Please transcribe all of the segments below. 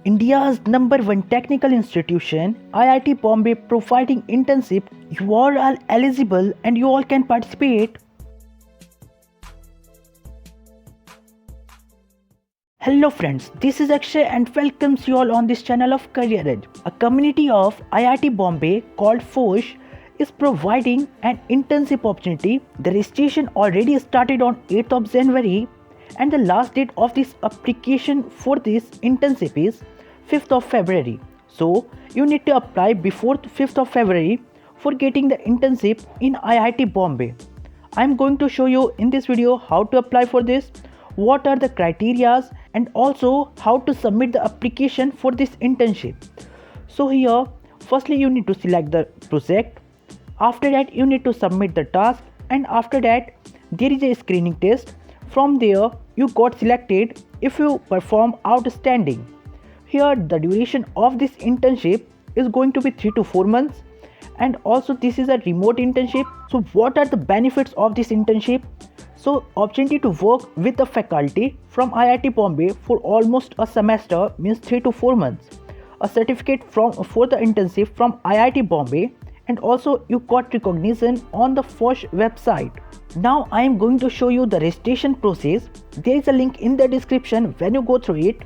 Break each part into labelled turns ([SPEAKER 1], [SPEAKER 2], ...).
[SPEAKER 1] India's number one technical institution, IIT Bombay, providing internship. You are all eligible and you all can participate. Hello friends, this is Akshay and welcomes you all on this channel of Career Edge. A community of IIT Bombay called FOSH is providing an internship opportunity. The registration already started on 8th of January and the last date of this application for this internship is 5th of February. So you need to apply before 5th of February for getting the internship in IIT Bombay. I am going to show you in this video how to apply for this, what are the criterias, and also how to submit the application for this internship. So here firstly you need to select the project. After that you need to submit the task, and after that there is a screening test. From there you got selected if you perform outstanding. Here the duration of this internship is going to be 3 to 4 months, and also this is a remote internship. So what are the benefits of this internship? So opportunity to work with the faculty from IIT Bombay for almost a semester, means 3 to 4 months. A certificate for the internship from IIT Bombay, and also you got recognition on the FOSH website. Now I am going to show you the registration process. There is a link in the description. When you go through it,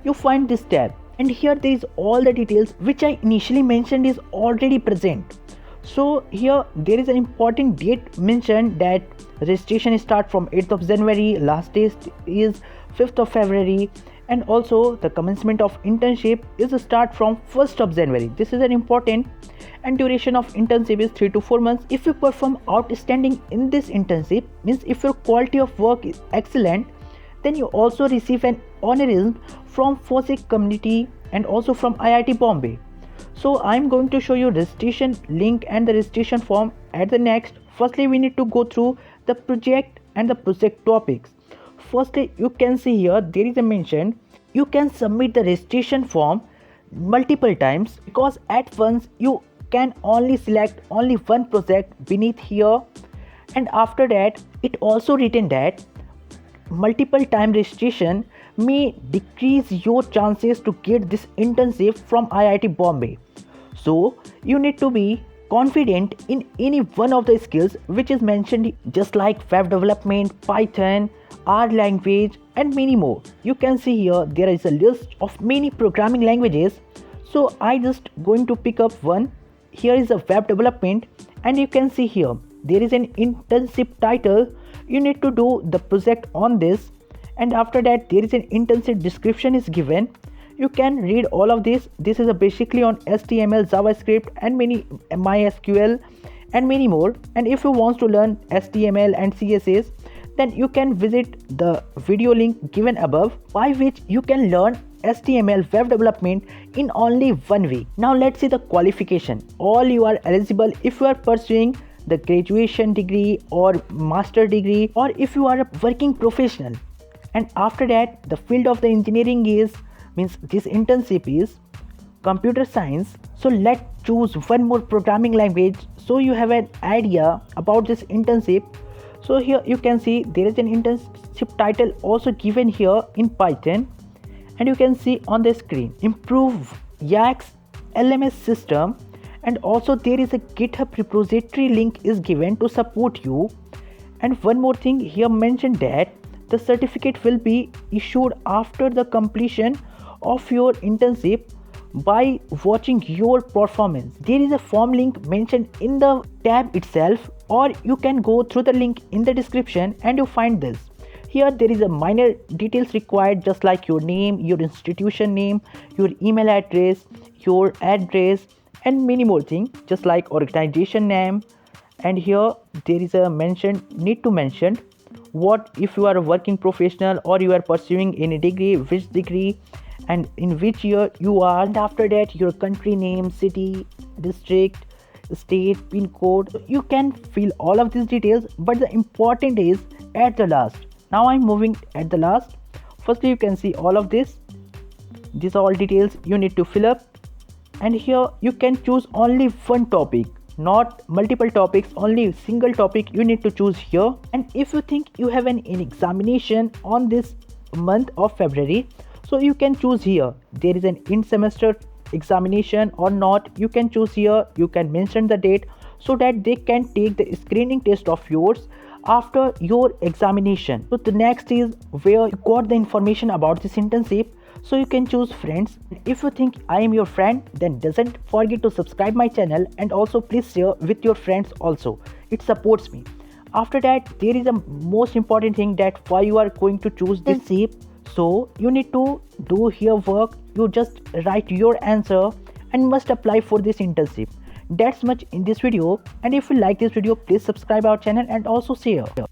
[SPEAKER 1] you find this tab, and here there is all the details which I initially mentioned is already present. So here there is an important date mentioned that registration start from 8th of January, last date is 5th of February, and also the commencement of internship is start from 1st of January. This is an important, and duration of internship is 3 to 4 months. If you perform outstanding in this internship, means if your quality of work is excellent, then you also receive an honorism from FOSIC community and also from IIT Bombay. So I'm going to show you registration link and the registration form at the next. Firstly we need to go through the project and the project topics. Firstly you can see here there is a mention you can submit the registration form multiple times, because at once you can only select only one project beneath here, and after that it also written that multiple time registration may decrease your chances to get this internship from IIT Bombay. So you need to be confident in any one of the skills which is mentioned, just like web development, Python, R language, and many more. You can see here there is a list of many programming languages. So I just going to pick up one. Here is a web development, and you can see here there is an internship title. You need to do the project on this, and after that there is an internship description is given. You can read all of this. This is basically on HTML, JavaScript, and many MySQL and many more. And if you want to learn HTML and CSS, then you can visit the video link given above, by which you can learn HTML web development in only 1 week. Now let's see the qualification. All you are eligible if you are pursuing the graduation degree or master degree, or if you are a working professional. And after that the field of the engineering is, means this internship is computer science. So let's choose one more programming language so you have an idea about this internship. So here you can see there is an internship title also given here in Python, and you can see on the screen improve YAX LMS system, and also there is a GitHub repository link is given to support you. And one more thing here mentioned that the certificate will be issued after the completion of your internship by watching your performance. There is a form link mentioned in the tab itself, or you can go through the link in the description and you find this. Here there is a minor details required, just like your name, your institution name, your email address, your address, and many more things, just like organization name. And here there is a mention, need to mention what if you are a working professional or you are pursuing any degree, which degree and in which year you are, and after that your country name, city, district, state, pin code. You can fill all of these details, but the important is at the last. Now I'm moving at the last. Firstly you can see all of this. These are all details you need to fill up, and here you can choose only one topic, not multiple topics, only single topic you need to choose here. And if you think you have an examination on this month of February, So you can choose here, there is an in semester examination or not. You can choose here, you can mention the date so that they can take the screening test of yours after your examination. So the next is where you got the information about this internship. So you can choose friends. If you think I am your friend, then doesn't forget to subscribe my channel, and also please share with your friends also, it supports me. After that, there is a most important thing, that why you are going to choose this internship. So you need to do here work, you just write your answer and must apply for this internship. That's much in this video, and if you like this video, please subscribe our channel and also share.